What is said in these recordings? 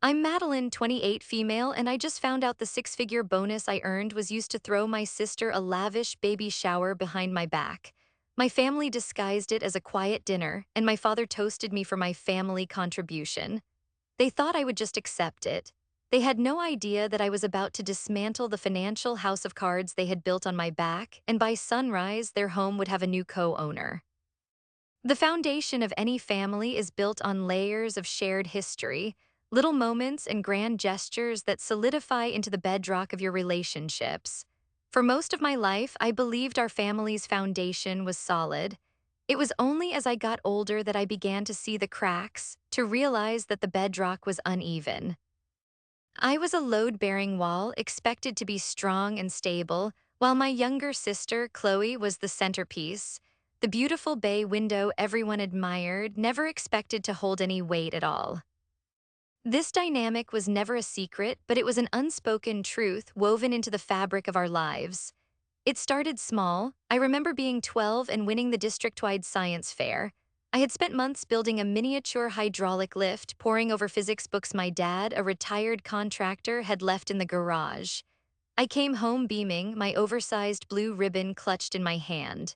I'm Madeline, 28 female, and I just found out the six-figure bonus I earned was used to throw my sister a lavish baby shower behind my back. My family disguised it as a quiet dinner, and my father toasted me for my family contribution. They thought I would just accept it. They had no idea that I was about to dismantle the financial house of cards they had built on my back, and by sunrise, their home would have a new co-owner. The foundation of any family is built on layers of shared history, little moments and grand gestures that solidify into the bedrock of your relationships. For most of my life, I believed our family's foundation was solid. It was only as I got older that I began to see the cracks, to realize that the bedrock was uneven. I was a load-bearing wall, expected to be strong and stable, while my younger sister, Chloe, was the centerpiece. The beautiful bay window everyone admired, never expected to hold any weight at all. This dynamic was never a secret, but it was an unspoken truth woven into the fabric of our lives. It started small. I remember being 12 and winning the district-wide science fair. I had spent months building a miniature hydraulic lift, poring over physics books my dad, a retired contractor, had left in the garage. I came home beaming, my oversized blue ribbon clutched in my hand.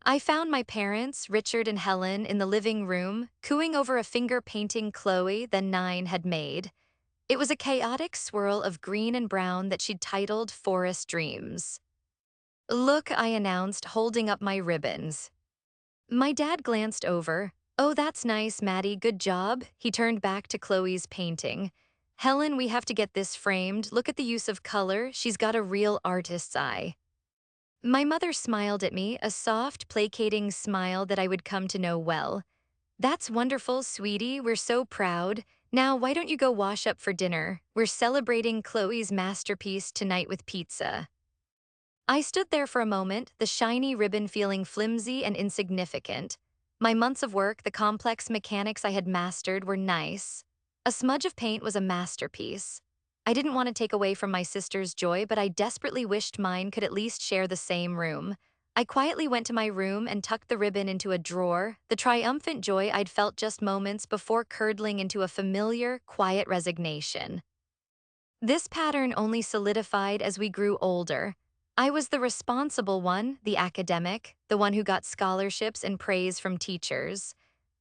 I found my parents, Richard and Helen, in the living room, cooing over a finger-painting Chloe the 9 had made. It was a chaotic swirl of green and brown that she'd titled Forest Dreams. "Look," I announced, holding up my ribbons. My dad glanced over. "Oh, that's nice, Maddie, good job." He turned back to Chloe's painting. "Helen, we have to get this framed. Look at the use of color. She's got a real artist's eye." My mother smiled at me, a soft, placating smile that I would come to know well. "That's wonderful, sweetie. We're so proud. Now, why don't you go wash up for dinner? We're celebrating Chloe's masterpiece tonight with pizza." I stood there for a moment, the shiny ribbon feeling flimsy and insignificant. My months of work, the complex mechanics I had mastered, were nice. A smudge of paint was a masterpiece. I didn't want to take away from my sister's joy, but I desperately wished mine could at least share the same room. I quietly went to my room and tucked the ribbon into a drawer, the triumphant joy I'd felt just moments before curdling into a familiar, quiet resignation. This pattern only solidified as we grew older. I was the responsible one, the academic, the one who got scholarships and praise from teachers.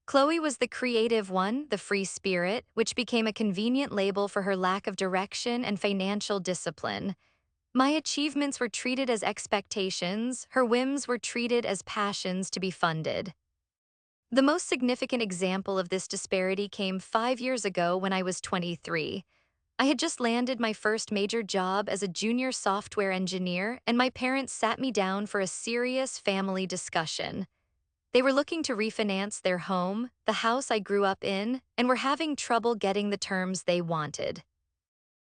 Chloe was the creative one, the free spirit, which became a convenient label for her lack of direction and financial discipline. My achievements were treated as expectations, her whims were treated as passions to be funded. The most significant example of this disparity came 5 years ago when I was 23. I had just landed my first major job as a junior software engineer, and my parents sat me down for a serious family discussion. They were looking to refinance their home, the house I grew up in, and were having trouble getting the terms they wanted.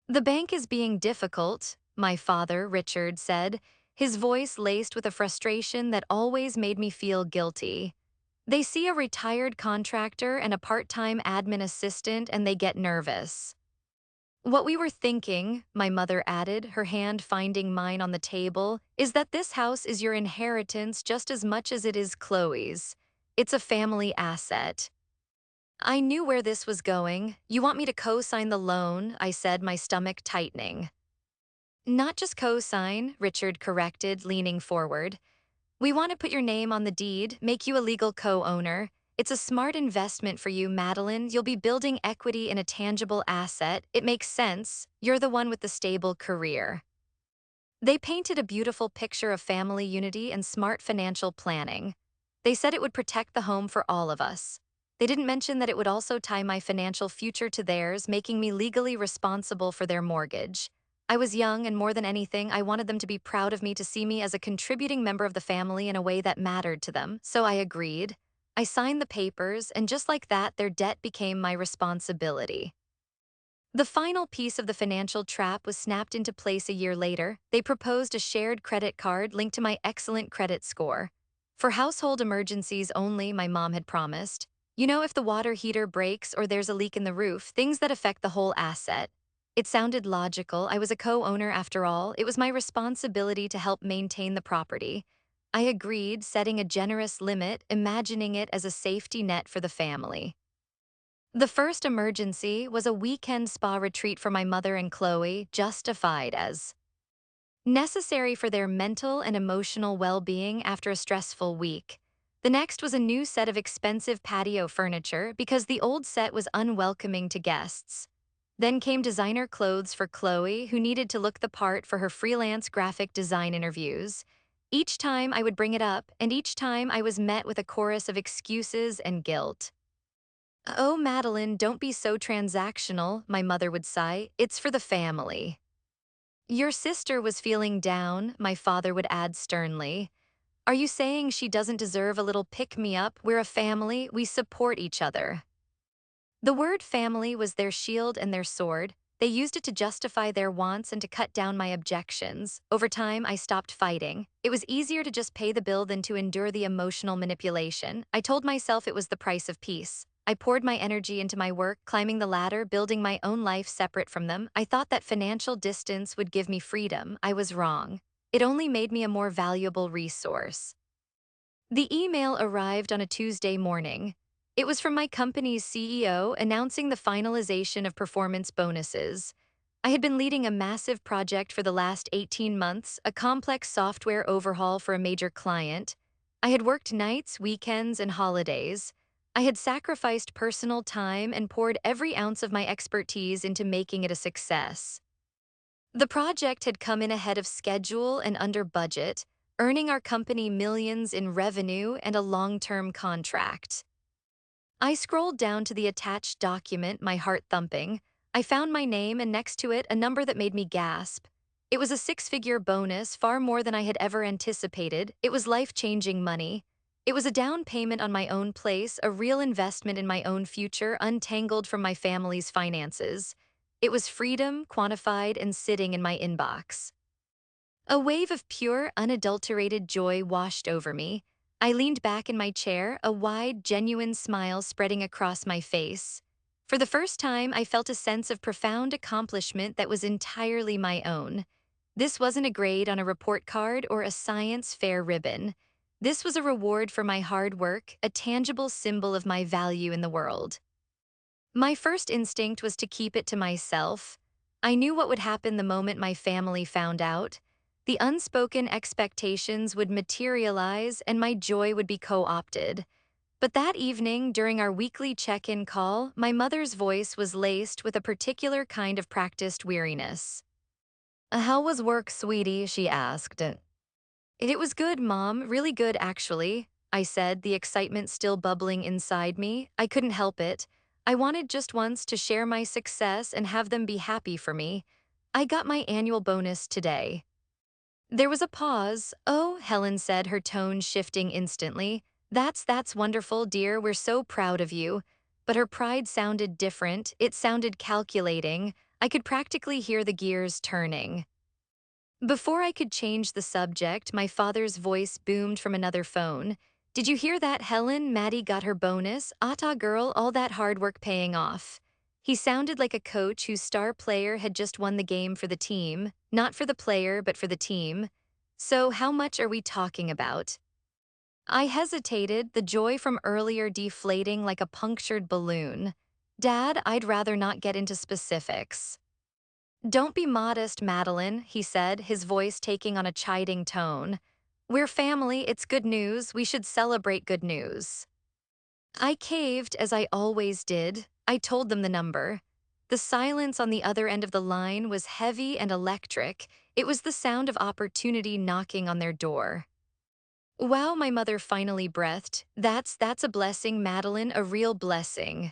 "The bank is being difficult," my father, Richard, said, his voice laced with a frustration that always made me feel guilty. "They see a retired contractor and a part-time admin assistant and they get nervous." "What we were thinking," my mother added, her hand finding mine on the table, "is that this house is your inheritance just as much as it is Chloe's. It's a family asset." I knew where this was going. "You want me to co-sign the loan," I said, my stomach tightening. "Not just co-sign," Richard corrected, leaning forward. "We want to put your name on the deed, make you a legal co-owner. It's a smart investment for you, Madeline. You'll be building equity in a tangible asset. It makes sense. You're the one with the stable career." They painted a beautiful picture of family unity and smart financial planning. They said it would protect the home for all of us. They didn't mention that it would also tie my financial future to theirs, making me legally responsible for their mortgage. I was young, and more than anything, I wanted them to be proud of me, to see me as a contributing member of the family in a way that mattered to them, so I agreed. I signed the papers, and just like that, their debt became my responsibility. The final piece of the financial trap was snapped into place a year later. They proposed a shared credit card linked to my excellent credit score. For household emergencies only, my mom had promised. You know, if the water heater breaks or there's a leak in the roof, things that affect the whole asset. It sounded logical. I was a co-owner after all. It was my responsibility to help maintain the property. I agreed, setting a generous limit, imagining it as a safety net for the family. The first emergency was a weekend spa retreat for my mother and Chloe, justified as necessary for their mental and emotional well-being after a stressful week. The next was a new set of expensive patio furniture because the old set was unwelcoming to guests. Then came designer clothes for Chloe, who needed to look the part for her freelance graphic design interviews. Each time I would bring it up, and each time I was met with a chorus of excuses and guilt. "Oh, Madeline, don't be so transactional," my mother would sigh. "It's for the family." "Your sister was feeling down," my father would add sternly. "Are you saying she doesn't deserve a little pick-me-up? We're a family, we support each other." The word family was their shield and their sword. They used it to justify their wants and to cut down my objections. Over time, I stopped fighting. It was easier to just pay the bill than to endure the emotional manipulation. I told myself it was the price of peace. I poured my energy into my work, climbing the ladder, building my own life separate from them. I thought that financial distance would give me freedom. I was wrong. It only made me a more valuable resource. The email arrived on a Tuesday morning. It was from my company's CEO announcing the finalization of performance bonuses. I had been leading a massive project for the last 18 months, a complex software overhaul for a major client. I had worked nights, weekends, and holidays. I had sacrificed personal time and poured every ounce of my expertise into making it a success. The project had come in ahead of schedule and under budget, earning our company millions in revenue and a long-term contract. I scrolled down to the attached document, my heart thumping. I found my name and next to it a number that made me gasp. It was a six-figure bonus, far more than I had ever anticipated. It was life-changing money. It was a down payment on my own place, a real investment in my own future, untangled from my family's finances. It was freedom, quantified, and sitting in my inbox. A wave of pure, unadulterated joy washed over me. I leaned back in my chair, a wide, genuine smile spreading across my face. For the first time, I felt a sense of profound accomplishment that was entirely my own. This wasn't a grade on a report card or a science fair ribbon. This was a reward for my hard work, a tangible symbol of my value in the world. My first instinct was to keep it to myself. I knew what would happen the moment my family found out. The unspoken expectations would materialize and my joy would be co-opted. But that evening, during our weekly check-in call, my mother's voice was laced with a particular kind of practiced weariness. "How was work, sweetie?" she asked. "It was good, Mom, really good actually," I said, the excitement still bubbling inside me. I couldn't help it. I wanted just once to share my success and have them be happy for me. "I got my annual bonus today." There was a pause. "Oh," Helen said, her tone shifting instantly. That's wonderful, dear, we're so proud of you." But her pride sounded different. It sounded calculating. I could practically hear the gears turning. Before I could change the subject, my father's voice boomed from another phone. "Did you hear that, Helen? Maddie got her bonus. Ata girl, all that hard work paying off." He sounded like a coach whose star player had just won the game for the team. Not for the player, but for the team. "So how much are we talking about?" I hesitated, the joy from earlier deflating like a punctured balloon. "Dad, I'd rather not get into specifics." "Don't be modest, Madeline," he said, his voice taking on a chiding tone. "We're family, it's good news, we should celebrate good news." I caved, as I always did. I told them the number. The silence on the other end of the line was heavy and electric. It was the sound of opportunity knocking on their door. "Wow," my mother finally breathed. That's a blessing, Madeline, a real blessing."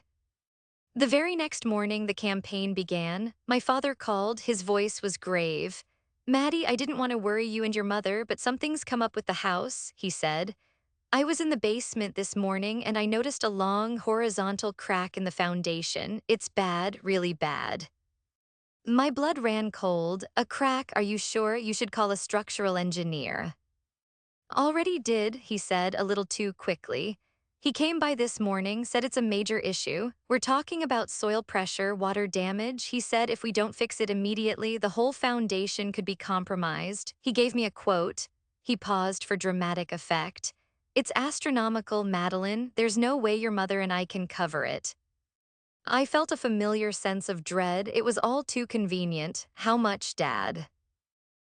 The very next morning, the campaign began. My father called, his voice was grave. "Maddie, I didn't want to worry you and your mother, but something's come up with the house," he said. "I was in the basement this morning and I noticed a long, horizontal crack in the foundation. It's bad, really bad." My blood ran cold. "A crack, are you sure? You should call a structural engineer." "Already did," he said, a little too quickly. "He came by this morning, said it's a major issue. We're talking about soil pressure, water damage. He said if we don't fix it immediately, the whole foundation could be compromised." He gave me a quote. He paused for dramatic effect. "It's astronomical, Madeline. There's no way your mother and I can cover it." I felt a familiar sense of dread. It was all too convenient. How much, Dad?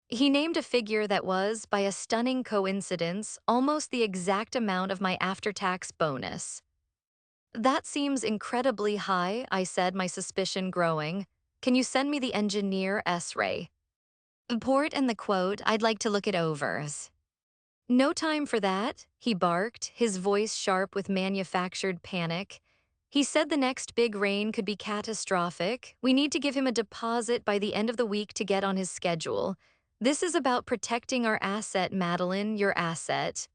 He named a figure that was, by a stunning coincidence, almost the exact amount of my after-tax bonus. That seems incredibly high, I said, my suspicion growing. Can you send me the engineer S-ray? The port and the quote, I'd like to look it over. No time for that, he barked, his voice sharp with manufactured panic. He said the next big rain could be catastrophic. We need to give him a deposit by the end of the week to get on his schedule. This is about protecting our asset, Madeline, your asset.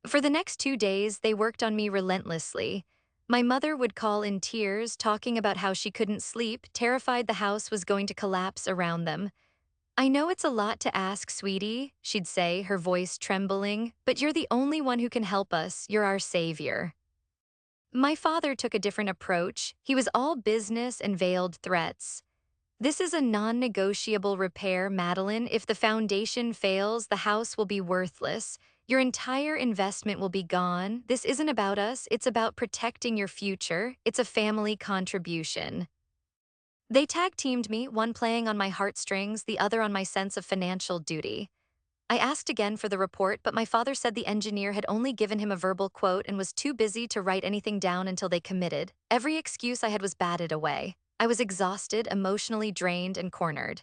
For the next 2 days, they worked on me relentlessly. My mother would call in tears, talking about how she couldn't sleep, terrified the house was going to collapse around them. I know it's a lot to ask, sweetie, she'd say, her voice trembling, but you're the only one who can help us. You're our savior. My father took a different approach. He was all business and veiled threats. This is a non-negotiable repair, Madeline. If the foundation fails, the house will be worthless. Your entire investment will be gone. This isn't about us. It's about protecting your future. It's a family contribution. They tag-teamed me, one playing on my heartstrings, the other on my sense of financial duty. I asked again for the report, but my father said the engineer had only given him a verbal quote and was too busy to write anything down until they committed. Every excuse I had was batted away. I was exhausted, emotionally drained, and cornered.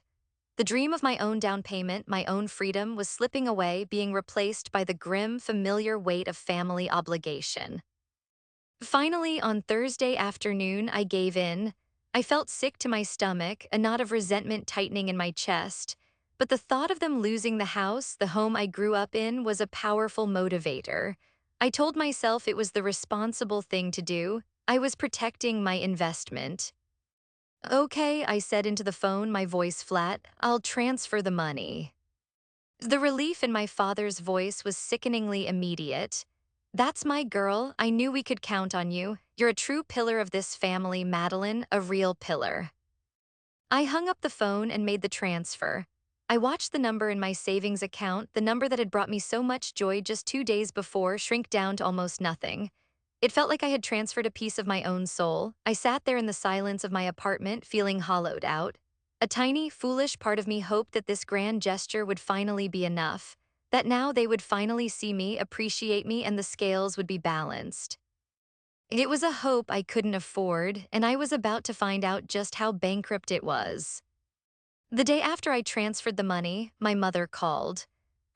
The dream of my own down payment, my own freedom, was slipping away, being replaced by the grim, familiar weight of family obligation. Finally, on Thursday afternoon, I gave in. I felt sick to my stomach, a knot of resentment tightening in my chest. But the thought of them losing the house, the home I grew up in, was a powerful motivator. I told myself it was the responsible thing to do. I was protecting my investment. Okay, I said into the phone, my voice flat. I'll transfer the money. The relief in my father's voice was sickeningly immediate. That's my girl. I knew we could count on you. You're a true pillar of this family, Madeline, a real pillar. I hung up the phone and made the transfer. I watched the number in my savings account, the number that had brought me so much joy just 2 days before, shrink down to almost nothing. It felt like I had transferred a piece of my own soul. I sat there in the silence of my apartment, feeling hollowed out. A tiny, foolish part of me hoped that this grand gesture would finally be enough, that now they would finally see me, appreciate me, and the scales would be balanced. It was a hope I couldn't afford, and I was about to find out just how bankrupt it was. The day after I transferred the money, my mother called.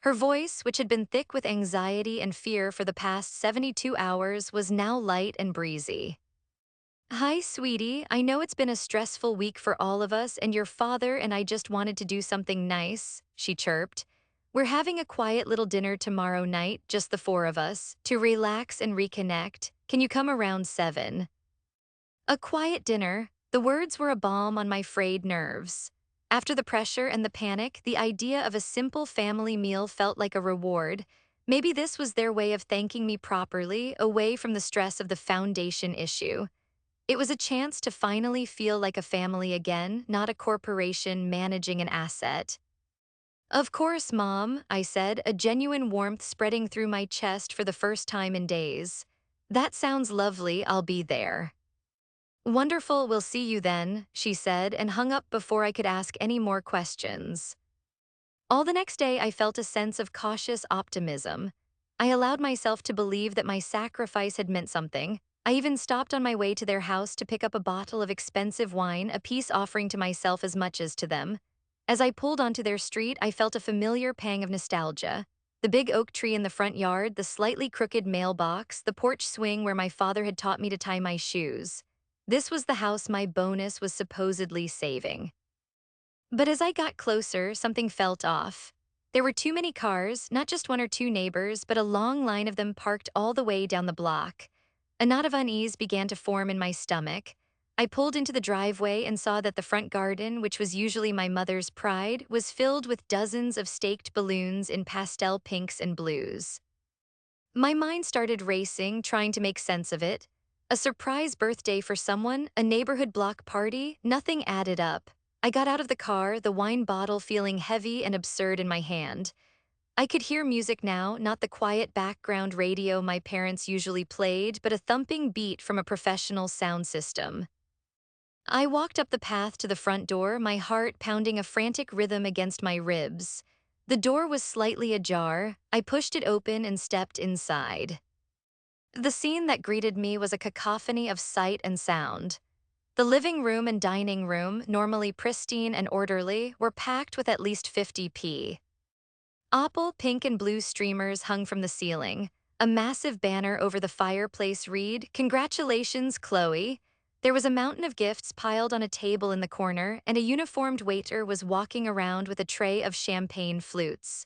Her voice, which had been thick with anxiety and fear for the past 72 hours, was now light and breezy. Hi, sweetie. I know it's been a stressful week for all of us, and your father and I just wanted to do something nice, she chirped. We're having a quiet little dinner tomorrow night, just the four of us, to relax and reconnect. Can you come around 7? A quiet dinner. The words were a balm on my frayed nerves. After the pressure and the panic, the idea of a simple family meal felt like a reward. Maybe this was their way of thanking me properly, away from the stress of the foundation issue. It was a chance to finally feel like a family again, not a corporation managing an asset. Of course, Mom, I said, a genuine warmth spreading through my chest for the first time in days. That sounds lovely, I'll be there. Wonderful, we'll see you then, she said, and hung up before I could ask any more questions. All the next day, I felt a sense of cautious optimism. I allowed myself to believe that my sacrifice had meant something. I even stopped on my way to their house to pick up a bottle of expensive wine, a peace offering to myself as much as to them. As I pulled onto their street, I felt a familiar pang of nostalgia. The big oak tree in the front yard, the slightly crooked mailbox, the porch swing where my father had taught me to tie my shoes. This was the house my bonus was supposedly saving. But as I got closer, something felt off. There were too many cars, not just one or two neighbors, but a long line of them parked all the way down the block. A knot of unease began to form in my stomach. I pulled into the driveway and saw that the front garden, which was usually my mother's pride, was filled with dozens of staked balloons in pastel pinks and blues. My mind started racing, trying to make sense of it. A surprise birthday for someone, a neighborhood block party, nothing added up. I got out of the car, the wine bottle feeling heavy and absurd in my hand. I could hear music now, not the quiet background radio my parents usually played, but a thumping beat from a professional sound system. I walked up the path to the front door, my heart pounding a frantic rhythm against my ribs. The door was slightly ajar. I pushed it open and stepped inside. The scene that greeted me was a cacophony of sight and sound. The living room and dining room, normally pristine and orderly, were packed with at least 50 Opal pink and blue streamers hung from the ceiling. A massive banner over the fireplace read, "Congratulations, Chloe." There was a mountain of gifts piled on a table in the corner, and a uniformed waiter was walking around with a tray of champagne flutes.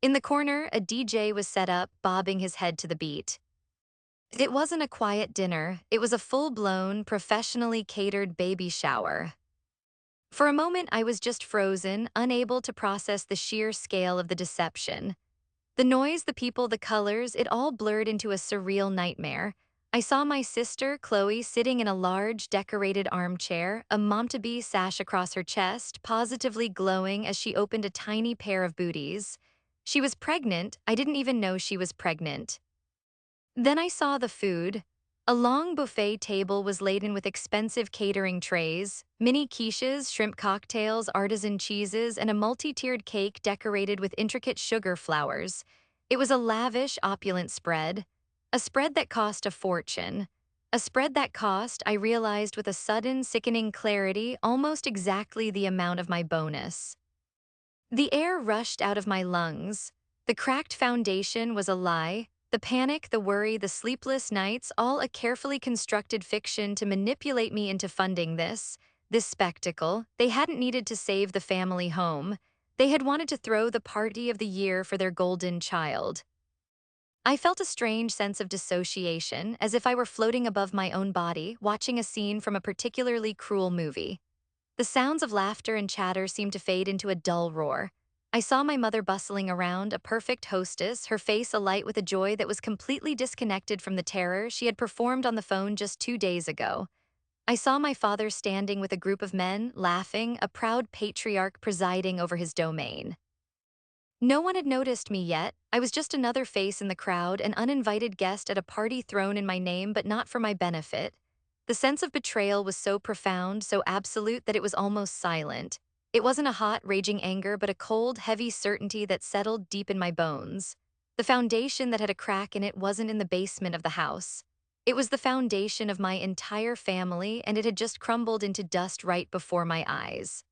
In the corner, a DJ was set up, bobbing his head to the beat. It wasn't a quiet dinner, it was a full-blown, professionally catered baby shower. For a moment, I was just frozen, unable to process the sheer scale of the deception. The noise, the people, the colors, it all blurred into a surreal nightmare. I saw my sister, Chloe, sitting in a large, decorated armchair, a mom-to-be sash across her chest, positively glowing as she opened a tiny pair of booties. She was pregnant. I didn't even know she was pregnant. Then I saw the food. A long buffet table was laden with expensive catering trays, mini quiches, shrimp cocktails, artisan cheeses, and a multi-tiered cake decorated with intricate sugar flowers. It was a lavish, opulent spread. A spread that cost a fortune. A spread that cost, I realized with a sudden, sickening clarity, almost exactly the amount of my bonus. The air rushed out of my lungs. The cracked foundation was a lie. The panic, the worry, the sleepless nights, all a carefully constructed fiction to manipulate me into funding this spectacle. They hadn't needed to save the family home. They had wanted to throw the party of the year for their golden child. I felt a strange sense of dissociation, as if I were floating above my own body, watching a scene from a particularly cruel movie. The sounds of laughter and chatter seemed to fade into a dull roar. I saw my mother bustling around, a perfect hostess, her face alight with a joy that was completely disconnected from the terror she had performed on the phone just 2 days ago. I saw my father standing with a group of men, laughing, a proud patriarch presiding over his domain. No one had noticed me yet. I was just another face in the crowd, an uninvited guest at a party thrown in my name but not for my benefit. The sense of betrayal was so profound, so absolute that it was almost silent. It wasn't a hot, raging anger, but a cold, heavy certainty that settled deep in my bones. The foundation that had a crack in it wasn't in the basement of the house. It was the foundation of my entire family, and it had just crumbled into dust right before my eyes.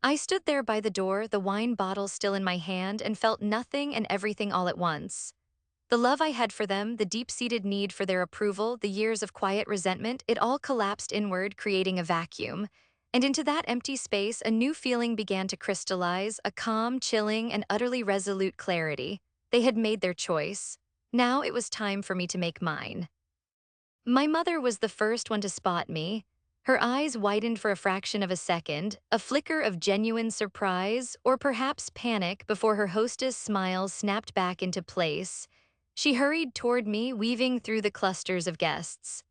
I stood there by the door, the wine bottle still in my hand, and felt nothing and everything all at once. The love I had for them, the deep-seated need for their approval, the years of quiet resentment, it all collapsed inward, creating a vacuum. And into that empty space, a new feeling began to crystallize, a calm, chilling, and utterly resolute clarity. They had made their choice. Now it was time for me to make mine. My mother was the first one to spot me. Her eyes widened for a fraction of a second, a flicker of genuine surprise or perhaps panic before her hostess' smile snapped back into place. She hurried toward me, weaving through the clusters of guests.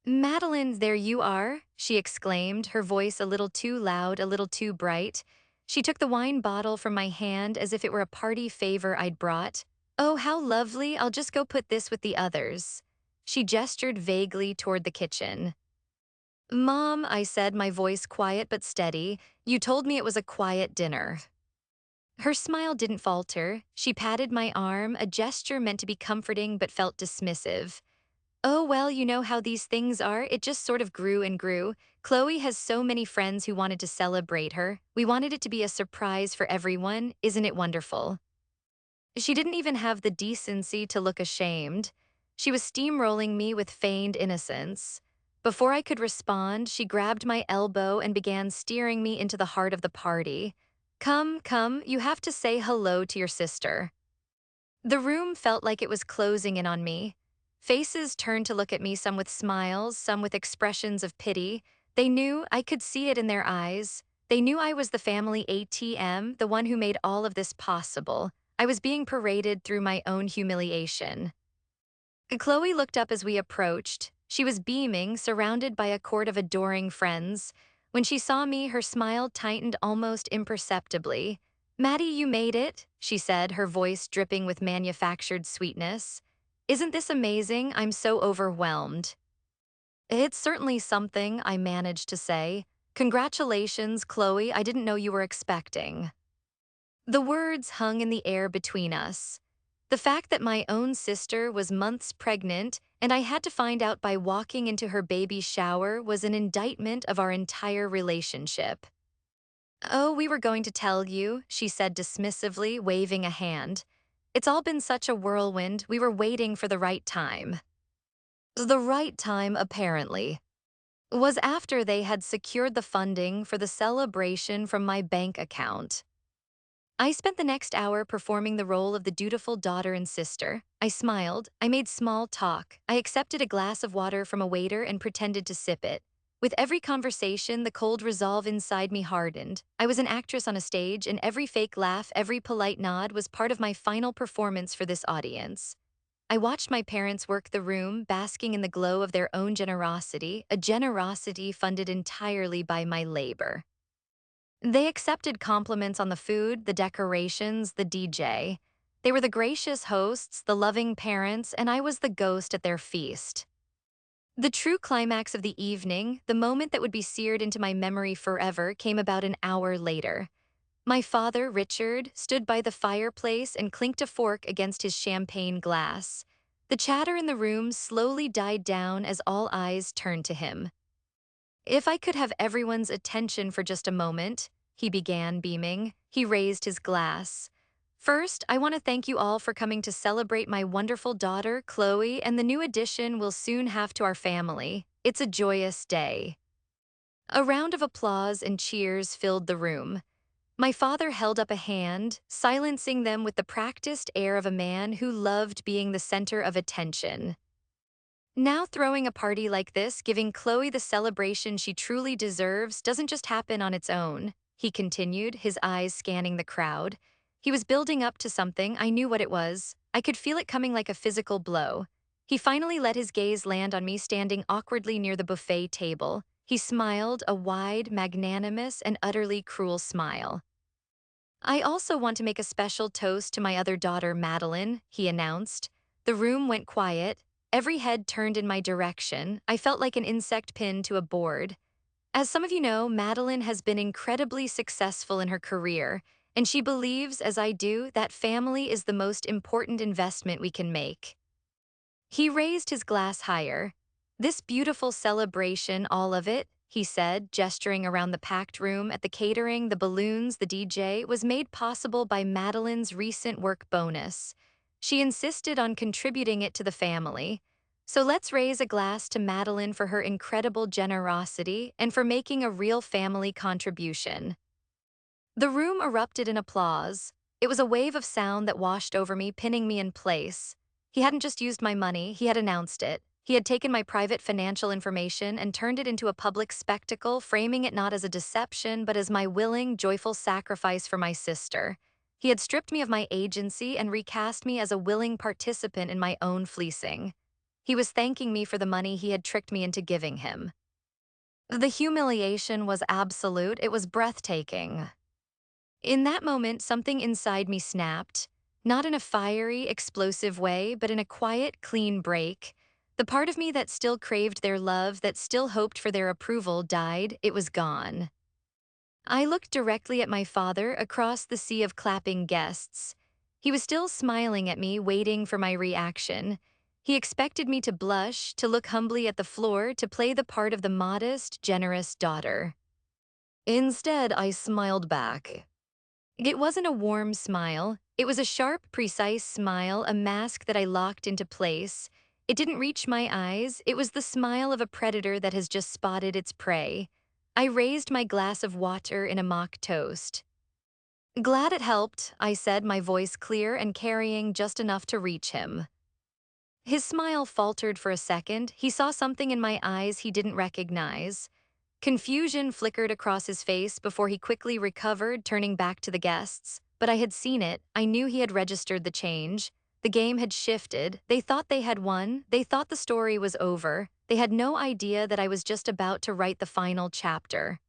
"Madeline, there you are," she exclaimed, her voice a little too loud, a little too bright. She took the wine bottle from my hand as if it were a party favor I'd brought. "Oh, how lovely, I'll just go put this with the others." She gestured vaguely toward the kitchen. "Mom," I said, my voice quiet but steady, "you told me it was a quiet dinner." Her smile didn't falter. She patted my arm, a gesture meant to be comforting but felt dismissive. "Oh, well, you know how these things are. It just sort of grew and grew. Chloe has so many friends who wanted to celebrate her. We wanted it to be a surprise for everyone. Isn't it wonderful?" She didn't even have the decency to look ashamed. She was steamrolling me with feigned innocence. Before I could respond, she grabbed my elbow and began steering me into the heart of the party. "Come, come, you have to say hello to your sister." The room felt like it was closing in on me. Faces turned to look at me, some with smiles, some with expressions of pity. They knew, I could see it in their eyes. They knew I was the family ATM, the one who made all of this possible. I was being paraded through my own humiliation. Chloe looked up as we approached. She was beaming, surrounded by a court of adoring friends. When she saw me, her smile tightened almost imperceptibly. "Maddie, you made it," she said, her voice dripping with manufactured sweetness. "Isn't this amazing? I'm so overwhelmed." It's certainly something, I managed to say. Congratulations, Chloe, I didn't know you were expecting. The words hung in the air between us. The fact that my own sister was months pregnant and I had to find out by walking into her baby shower was an indictment of our entire relationship. Oh, we were going to tell you, she said dismissively, waving a hand. It's all been such a whirlwind, we were waiting for the right time. The right time, apparently, was after they had secured the funding for the celebration from my bank account. I spent the next hour performing the role of the dutiful daughter and sister. I smiled, I made small talk, I accepted a glass of water from a waiter and pretended to sip it. With every conversation, the cold resolve inside me hardened. I was an actress on a stage, and every fake laugh, every polite nod was part of my final performance for this audience. I watched my parents work the room, basking in the glow of their own generosity, a generosity funded entirely by my labor. They accepted compliments on the food, the decorations, the DJ. They were the gracious hosts, the loving parents, and I was the ghost at their feast. The true climax of the evening, the moment that would be seared into my memory forever, came about an hour later. My father, Richard, stood by the fireplace and clinked a fork against his champagne glass. The chatter in the room slowly died down as all eyes turned to him. If I could have everyone's attention for just a moment, he began, beaming. He raised his glass. First, I want to thank you all for coming to celebrate my wonderful daughter, Chloe, and the new addition we'll soon have to our family. It's a joyous day. A round of applause and cheers filled the room. My father held up a hand, silencing them with the practiced air of a man who loved being the center of attention. Now throwing a party like this, giving Chloe the celebration she truly deserves, doesn't just happen on its own, he continued, his eyes scanning the crowd. He was building up to something, I knew what it was. I could feel it coming like a physical blow. He finally let his gaze land on me standing awkwardly near the buffet table. He smiled, a wide, magnanimous, and utterly cruel smile. I also want to make a special toast to my other daughter, Madeline, he announced. The room went quiet. Every head turned in my direction. I felt like an insect pinned to a board. As some of you know, Madeline has been incredibly successful in her career, and she believes, as I do, that family is the most important investment we can make. He raised his glass higher. This beautiful celebration, all of it, he said, gesturing around the packed room at the catering, the balloons, the DJ, was made possible by Madeline's recent work bonus. She insisted on contributing it to the family. So let's raise a glass to Madeline for her incredible generosity and for making a real family contribution. The room erupted in applause. It was a wave of sound that washed over me, pinning me in place. He hadn't just used my money, he had announced it. He had taken my private financial information and turned it into a public spectacle, framing it not as a deception, but as my willing, joyful sacrifice for my sister. He had stripped me of my agency and recast me as a willing participant in my own fleecing. He was thanking me for the money he had tricked me into giving him. The humiliation was absolute, it was breathtaking. In that moment, something inside me snapped, not in a fiery, explosive way, but in a quiet, clean break. The part of me that still craved their love, that still hoped for their approval, died. It was gone. I looked directly at my father across the sea of clapping guests. He was still smiling at me, waiting for my reaction. He expected me to blush, to look humbly at the floor, to play the part of the modest, generous daughter. Instead, I smiled back. It wasn't a warm smile. It was a sharp, precise smile, a mask that I locked into place. It didn't reach my eyes. It was the smile of a predator that has just spotted its prey. I raised my glass of water in a mock toast. Glad it helped, I said, my voice clear and carrying just enough to reach him. His smile faltered for a second. He saw something in my eyes he didn't recognize. Confusion flickered across his face before he quickly recovered, turning back to the guests. But I had seen it. I knew he had registered the change. The game had shifted. They thought they had won. They thought the story was over. They had no idea that I was just about to write the final chapter.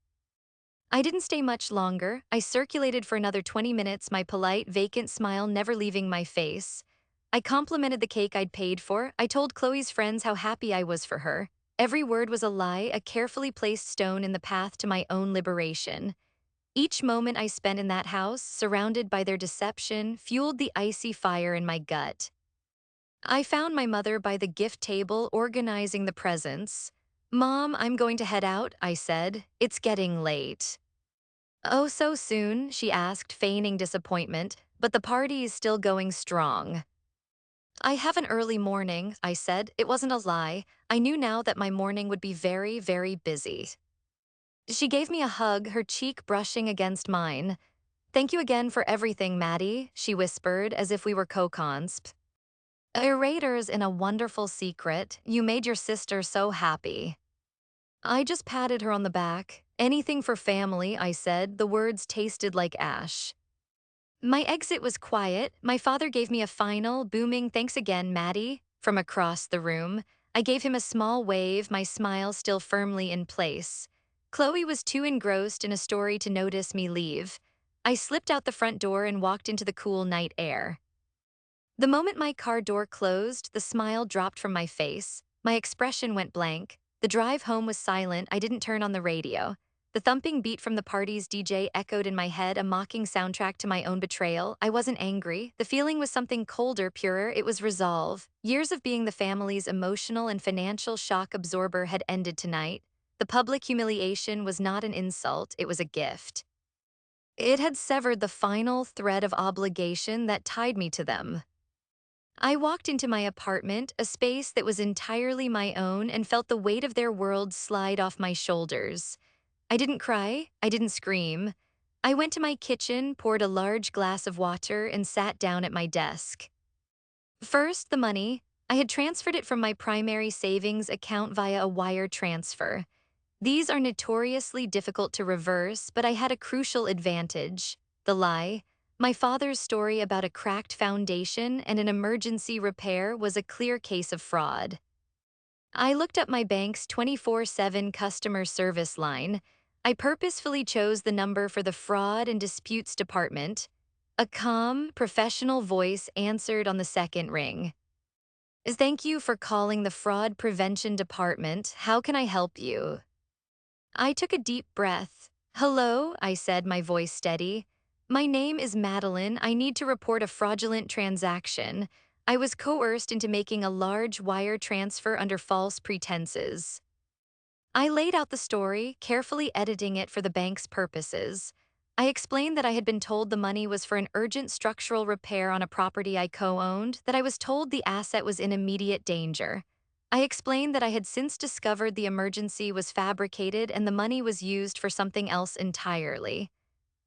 I didn't stay much longer. I circulated for another 20 minutes, my polite, vacant smile never leaving my face. I complimented the cake I'd paid for. I told Chloe's friends how happy I was for her. Every word was a lie, a carefully placed stone in the path to my own liberation. Each moment I spent in that house, surrounded by their deception, fueled the icy fire in my gut. I found my mother by the gift table organizing the presents. "Mom, I'm going to head out," I said. "It's getting late." "Oh, so soon?" she asked, feigning disappointment, "but the party is still going strong." "I have an early morning," I said. It wasn't a lie. I knew now that my morning would be very, very busy. She gave me a hug, her cheek brushing against mine. "Thank you again for everything, Maddie," she whispered, as if we were co-consp. "Erraters in a wonderful secret. You made your sister so happy." I just patted her on the back. "Anything for family," I said. The words tasted like ash. My exit was quiet. My father gave me a final, booming "Thanks again, Maddie," from across the room. I gave him a small wave, my smile still firmly in place. Chloe was too engrossed in a story to notice me leave. I slipped out the front door and walked into the cool night air. The moment my car door closed, the smile dropped from my face. My expression went blank. The drive home was silent. I didn't turn on the radio. The thumping beat from the party's DJ echoed in my head, a mocking soundtrack to my own betrayal. I wasn't angry. The feeling was something colder, purer. It was resolve. Years of being the family's emotional and financial shock absorber had ended tonight. The public humiliation was not an insult, it was a gift. It had severed the final thread of obligation that tied me to them. I walked into my apartment, a space that was entirely my own, and felt the weight of their world slide off my shoulders. I didn't cry, I didn't scream. I went to my kitchen, poured a large glass of water, and sat down at my desk. First, the money. I had transferred it from my primary savings account via a wire transfer. These are notoriously difficult to reverse, but I had a crucial advantage: the lie. My father's story about a cracked foundation and an emergency repair was a clear case of fraud. I looked up my bank's 24/7 customer service line. I purposefully chose the number for the fraud and disputes department. A calm, professional voice answered on the second ring. "Thank you for calling the fraud prevention department. How can I help you?" I took a deep breath. "Hello," I said, my voice steady. "My name is Madeline. I need to report a fraudulent transaction. I was coerced into making a large wire transfer under false pretenses." I laid out the story, carefully editing it for the bank's purposes. I explained that I had been told the money was for an urgent structural repair on a property I co-owned, that I was told the asset was in immediate danger. I explained that I had since discovered the emergency was fabricated and the money was used for something else entirely.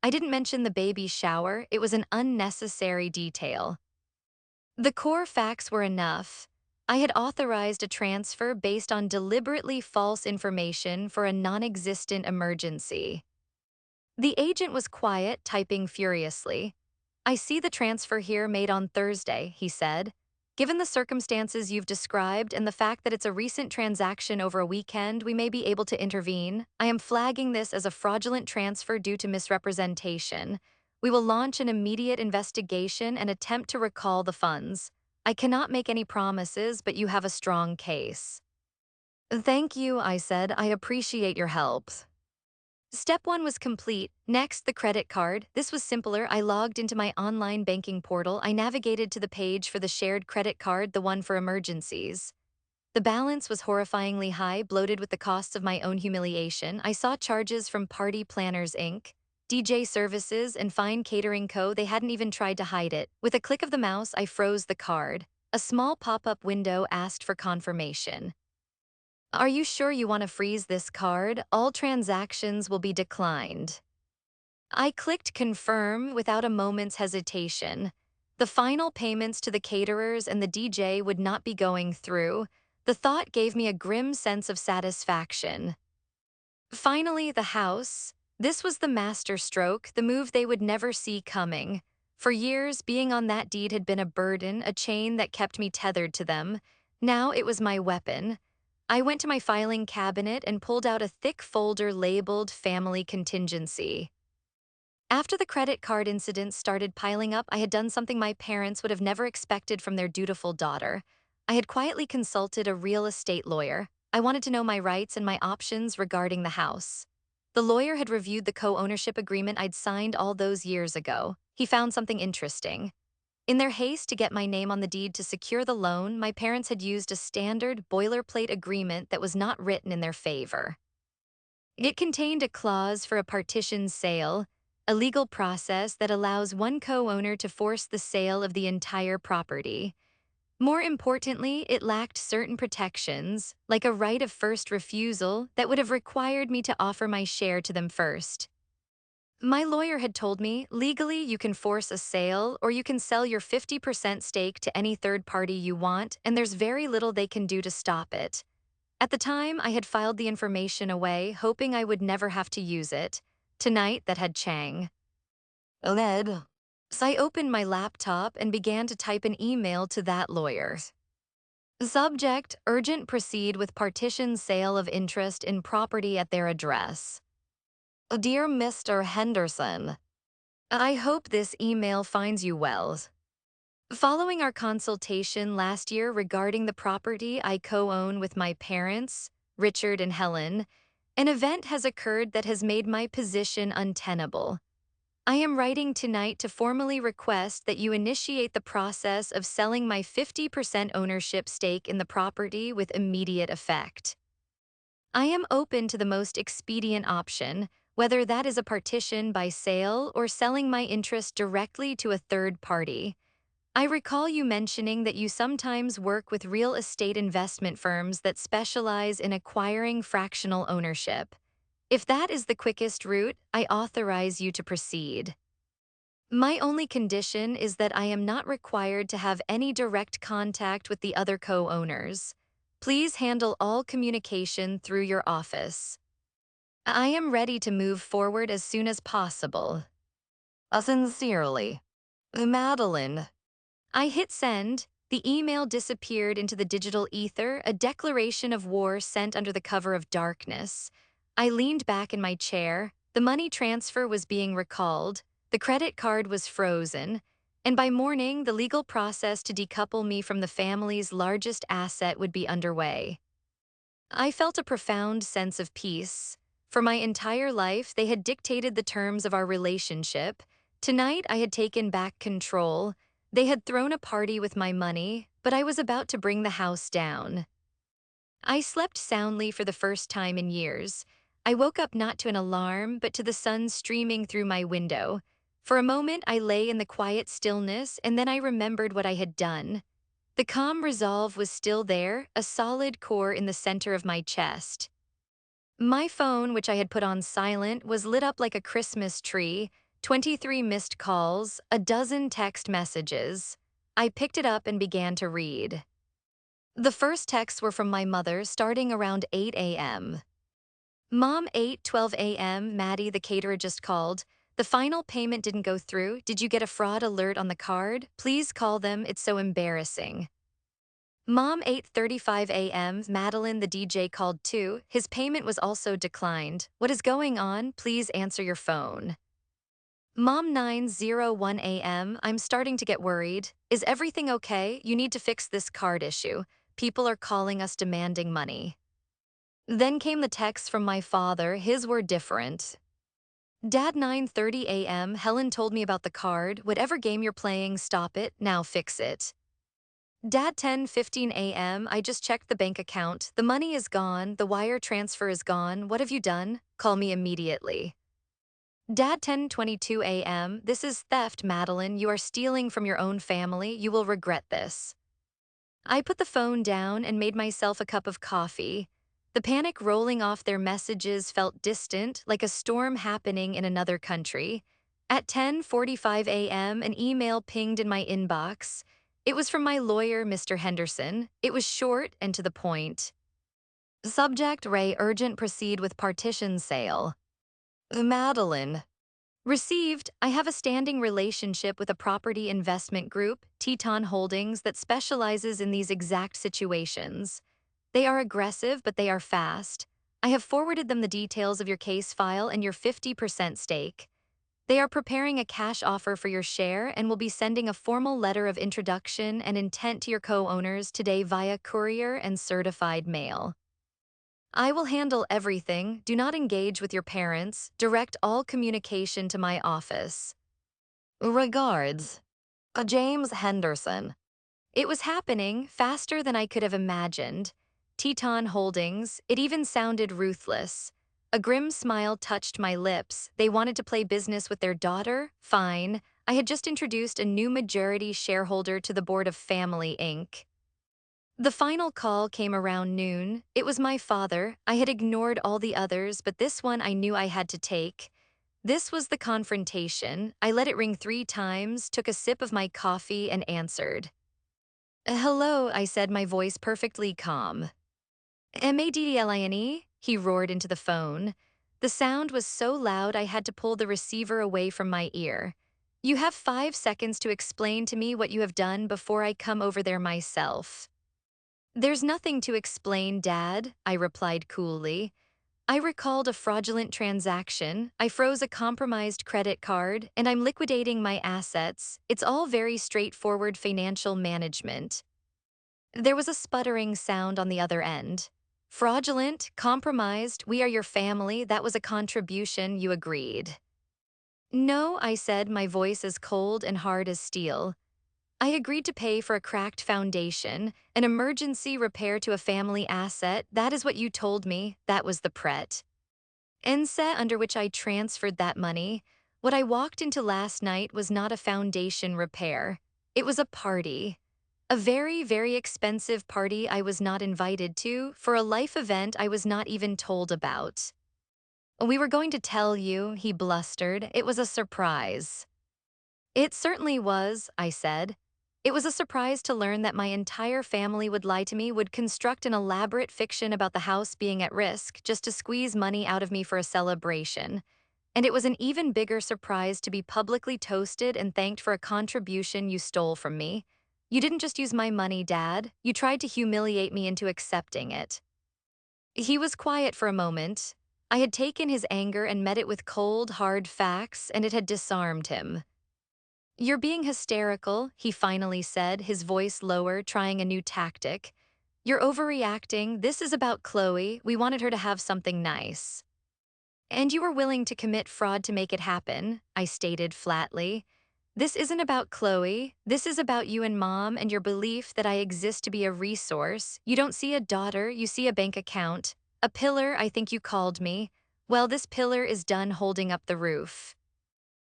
I didn't mention the baby shower, it was an unnecessary detail. The core facts were enough. I had authorized a transfer based on deliberately false information for a non-existent emergency. The agent was quiet, typing furiously. "I see the transfer here made on Thursday," he said. "Given the circumstances you've described and the fact that it's a recent transaction over a weekend, we may be able to intervene. I am flagging this as a fraudulent transfer due to misrepresentation. We will launch an immediate investigation and attempt to recall the funds. I cannot make any promises, but you have a strong case." "Thank you," I said. "I appreciate your help." Step 1 was complete. Next, the credit card. This was simpler. I logged into my online banking portal. I navigated to the page for the shared credit card, the one for emergencies. The balance was horrifyingly high, bloated with the costs of my own humiliation. I saw charges from Party Planners Inc., DJ Services, and Fine Catering Co. They hadn't even tried to hide it. With a click of the mouse, I froze the card. A small pop-up window asked for confirmation. "Are you sure you want to freeze this card? All transactions will be declined." I clicked confirm without a moment's hesitation. The final payments to the caterers and the DJ would not be going through. The thought gave me a grim sense of satisfaction. Finally, the house. This was the masterstroke, the move they would never see coming. For years, being on that deed had been a burden, a chain that kept me tethered to them. Now it was my weapon. I went to my filing cabinet and pulled out a thick folder labeled Family Contingency. After the credit card incidents started piling up, I had done something my parents would have never expected from their dutiful daughter. I had quietly consulted a real estate lawyer. I wanted to know my rights and my options regarding the house. The lawyer had reviewed the co-ownership agreement I'd signed all those years ago. He found something interesting. In their haste to get my name on the deed to secure the loan, my parents had used a standard boilerplate agreement that was not written in their favor. It contained a clause for a partition sale, a legal process that allows one co-owner to force the sale of the entire property. More importantly, it lacked certain protections, like a right of first refusal that would have required me to offer my share to them first. My lawyer had told me, legally you can force a sale or you can sell your 50% stake to any third party you want, and there's very little they can do to stop it. At the time, I had filed the information away, hoping I would never have to use it. Tonight, that had Chang. Ned. So I opened my laptop and began to type an email to that lawyer. Subject, urgent proceed with partition sale of interest in property at their address. Dear Mr. Henderson, I hope this email finds you well. Following our consultation last year regarding the property I co-own with my parents, Richard and Helen, an event has occurred that has made my position untenable. I am writing tonight to formally request that you initiate the process of selling my 50% ownership stake in the property with immediate effect. I am open to the most expedient option, whether that is a partition by sale or selling my interest directly to a third party. I recall you mentioning that you sometimes work with real estate investment firms that specialize in acquiring fractional ownership. If that is the quickest route, I authorize you to proceed. My only condition is that I am not required to have any direct contact with the other co-owners. Please handle all communication through your office. I am ready to move forward as soon as possible. Sincerely, Madeline. I hit send. The email disappeared into the digital ether, a declaration of war sent under the cover of darkness. I leaned back in my chair. The money transfer was being recalled. The credit card was frozen. And by morning, the legal process to decouple me from the family's largest asset would be underway. I felt a profound sense of peace. For my entire life, they had dictated the terms of our relationship. Tonight, I had taken back control. They had thrown a party with my money, but I was about to bring the house down. I slept soundly for the first time in years. I woke up not to an alarm, but to the sun streaming through my window. For a moment, I lay in the quiet stillness, and then I remembered what I had done. The calm resolve was still there, a solid core in the center of my chest. My phone, which I had put on silent, was lit up like a Christmas tree. 23 missed calls, a dozen text messages. I picked it up and began to read. The first texts were from my mother, starting around 8 a.m. Mom, 8:12 a.m., Maddie, the caterer, just called. The final payment didn't go through. Did you get a fraud alert on the card? Please call them, it's so embarrassing. Mom, 8:35 a.m., Madeline, the DJ, called too. His payment was also declined. What is going on? Please answer your phone. Mom, 9:01 a.m., I'm starting to get worried. Is everything okay? You need to fix this card issue. People are calling us demanding money. Then came the texts from my father. His were different. Dad, 9:30 a.m., Helen told me about the card. Whatever game you're playing, stop it. Now fix it. Dad, 10:15 a.m., I just checked the bank account. The money is gone. The wire transfer is gone. What have you done? Call me immediately. Dad, 10:22 a.m., this is theft, Madeline. You are stealing from your own family. You will regret this. I put the phone down and made myself a cup of coffee. The panic rolling off their messages felt distant, like a storm happening in another country. At 10:45 a.m., an email pinged in my inbox. It was from my lawyer, Mr. Henderson. It was short and to the point. Subject, Ray, urgent proceed with partition sale. Madeline. Received, I have a standing relationship with a property investment group, Teton Holdings, that specializes in these exact situations. They are aggressive, but they are fast. I have forwarded them the details of your case file and your 50% stake. They are preparing a cash offer for your share and will be sending a formal letter of introduction and intent to your co-owners today via courier and certified mail. I will handle everything. Do not engage with your parents. Direct all communication to my office. Regards, James Henderson. It was happening faster than I could have imagined. Teton Holdings, it even sounded ruthless. A grim smile touched my lips. They wanted to play business with their daughter? Fine. I had just introduced a new majority shareholder to the board of Family Inc. The final call came around noon. It was my father. I had ignored all the others, but this one I knew I had to take. This was the confrontation. I let it ring 3 times, took a sip of my coffee, and answered. Hello, I said, my voice perfectly calm. Madeline, he roared into the phone. The sound was so loud I had to pull the receiver away from my ear. You have 5 seconds to explain to me what you have done before I come over there myself. There's nothing to explain, Dad, I replied coolly. I recalled a fraudulent transaction, I froze a compromised credit card, and I'm liquidating my assets. It's all very straightforward financial management. There was a sputtering sound on the other end. Fraudulent, compromised, we are your family, that was a contribution, you agreed. No, I said, my voice as cold and hard as steel. I agreed to pay for a cracked foundation, an emergency repair to a family asset, that is what you told me, that was the pret. NSET under which I transferred that money. What I walked into last night was not a foundation repair. It was a party. A very, very expensive party I was not invited to, for a life event I was not even told about. We were going to tell you, he blustered. It was a surprise. It certainly was, I said. It was a surprise to learn that my entire family would lie to me, would construct an elaborate fiction about the house being at risk just to squeeze money out of me for a celebration. And it was an even bigger surprise to be publicly toasted and thanked for a contribution you stole from me. You didn't just use my money, Dad. You tried to humiliate me into accepting it. He was quiet for a moment. I had taken his anger and met it with cold, hard facts, and it had disarmed him. You're being hysterical, he finally said, his voice lower, trying a new tactic. You're overreacting. This is about Chloe. We wanted her to have something nice. And you were willing to commit fraud to make it happen, I stated flatly. This isn't about Chloe. This is about you and Mom and your belief that I exist to be a resource. You don't see a daughter, you see a bank account. A pillar, I think you called me. Well, this pillar is done holding up the roof.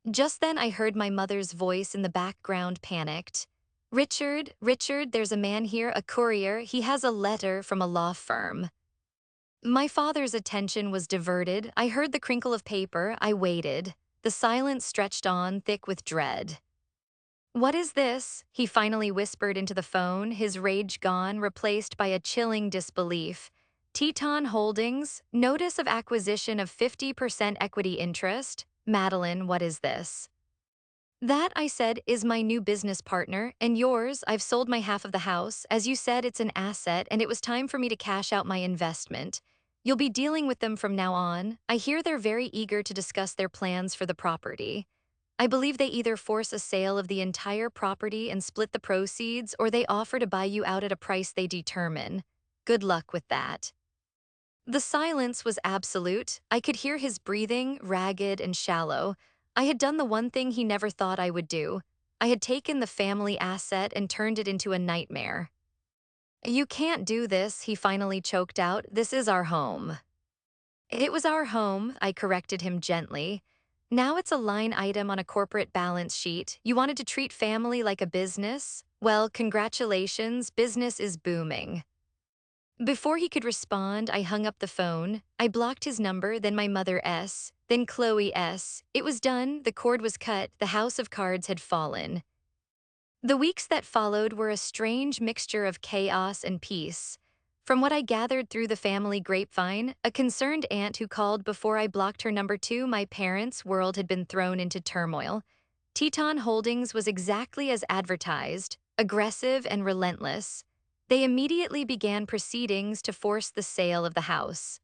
Just then I heard my mother's voice in the background, panicked. Richard, there's a man here, a courier. He has a letter from a law firm. My father's attention was diverted. I heard the crinkle of paper. I waited. The silence stretched on, thick with dread. What is this? He finally whispered into the phone, his rage gone, replaced by a chilling disbelief. Teton Holdings, notice of acquisition of 50% equity interest. Madeline, what is this? That, I said, is my new business partner, and yours. I've sold my half of the house. As you said, it's an asset, and it was time for me to cash out my investment. You'll be dealing with them from now on. I hear they're very eager to discuss their plans for the property. I believe they either force a sale of the entire property and split the proceeds, or they offer to buy you out at a price they determine. Good luck with that. The silence was absolute. I could hear his breathing, ragged and shallow. I had done the one thing he never thought I would do. I had taken the family asset and turned it into a nightmare. You can't do this, he finally choked out. This is our home. It was our home, I corrected him gently. Now it's a line item on a corporate balance sheet. You wanted to treat family like a business? Well, congratulations, business is booming. Before he could respond, I hung up the phone. I blocked his number, then my mother S, then Chloe S. It was done, the cord was cut, the house of cards had fallen. The weeks that followed were a strange mixture of chaos and peace. From what I gathered through the family grapevine, a concerned aunt who called before I blocked her number 2, my parents' world had been thrown into turmoil. Teton Holdings was exactly as advertised, aggressive and relentless. They immediately began proceedings to force the sale of the house.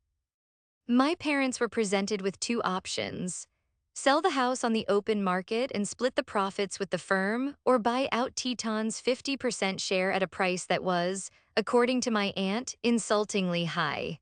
My parents were presented with 2 options: sell the house on the open market and split the profits with the firm, or buy out Teton's 50% share at a price that was, according to my aunt, insultingly high.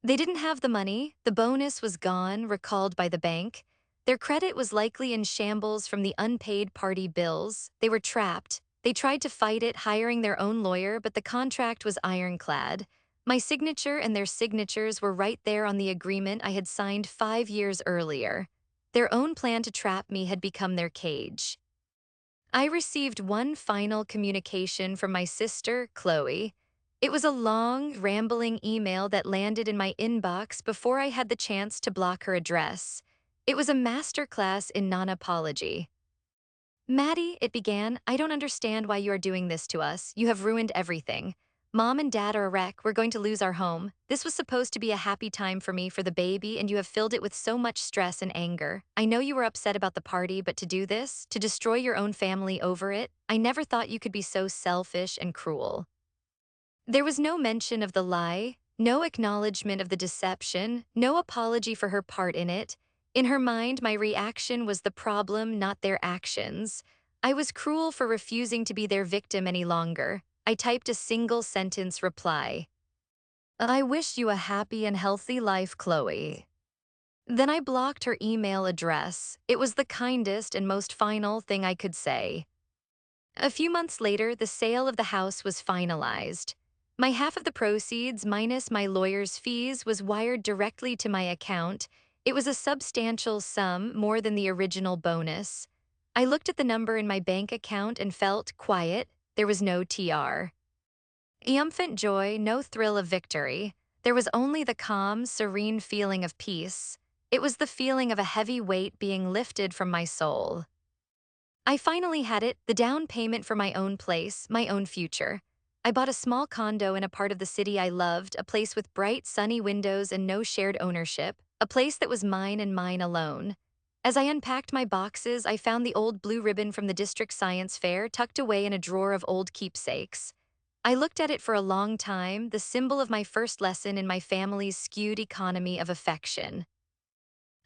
They didn't have the money, the bonus was gone, recalled by the bank. Their credit was likely in shambles from the unpaid party bills. They were trapped. They tried to fight it, hiring their own lawyer, but the contract was ironclad. My signature and their signatures were right there on the agreement I had signed 5 years earlier. Their own plan to trap me had become their cage. I received one final communication from my sister, Chloe. It was a long, rambling email that landed in my inbox before I had the chance to block her address. It was a masterclass in non-apology. Maddie, it began, I don't understand why you are doing this to us. You have ruined everything. Mom and Dad are a wreck. We're going to lose our home. This was supposed to be a happy time for me for the baby, and you have filled it with so much stress and anger. I know you were upset about the party, but to do this, to destroy your own family over it, I never thought you could be so selfish and cruel. There was no mention of the lie, no acknowledgement of the deception, no apology for her part in it. In her mind, my reaction was the problem, not their actions. I was cruel for refusing to be their victim any longer. I typed a single sentence reply. I wish you a happy and healthy life, Chloe. Then I blocked her email address. It was the kindest and most final thing I could say. A few months later, the sale of the house was finalized. My half of the proceeds, minus my lawyer's fees, was wired directly to my account. It was a substantial sum, more than the original bonus. I looked at the number in my bank account and felt quiet. There was no TR. Triumphant joy, no thrill of victory. There was only the calm, serene feeling of peace. It was the feeling of a heavy weight being lifted from my soul. I finally had it, the down payment for my own place, my own future. I bought a small condo in a part of the city I loved, a place with bright, sunny windows and no shared ownership, a place that was mine and mine alone. As I unpacked my boxes, I found the old blue ribbon from the district science fair tucked away in a drawer of old keepsakes. I looked at it for a long time, the symbol of my first lesson in my family's skewed economy of affection.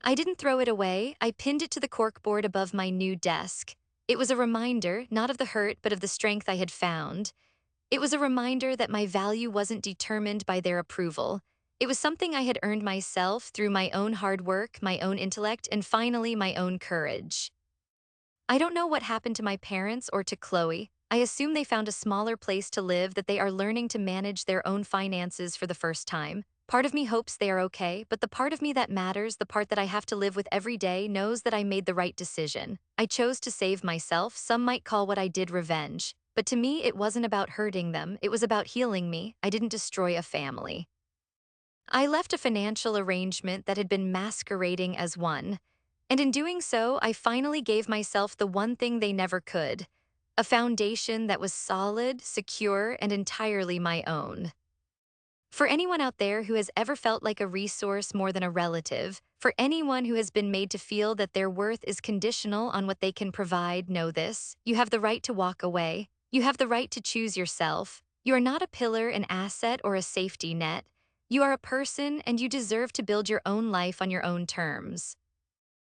I didn't throw it away, I pinned it to the corkboard above my new desk. It was a reminder, not of the hurt, but of the strength I had found. It was a reminder that my value wasn't determined by their approval. It was something I had earned myself through my own hard work, my own intellect, and finally my own courage. I don't know what happened to my parents or to Chloe. I assume they found a smaller place to live, that they are learning to manage their own finances for the first time. Part of me hopes they are okay, but the part of me that matters, the part that I have to live with every day, knows that I made the right decision. I chose to save myself. Some might call what I did revenge. But to me, it wasn't about hurting them. It was about healing me. I didn't destroy a family. I left a financial arrangement that had been masquerading as one. And in doing so, I finally gave myself the one thing they never could: a foundation that was solid, secure, and entirely my own. For anyone out there who has ever felt like a resource more than a relative, for anyone who has been made to feel that their worth is conditional on what they can provide, know this: you have the right to walk away. You have the right to choose yourself. You are not a pillar, an asset, or a safety net. You are a person, and you deserve to build your own life on your own terms.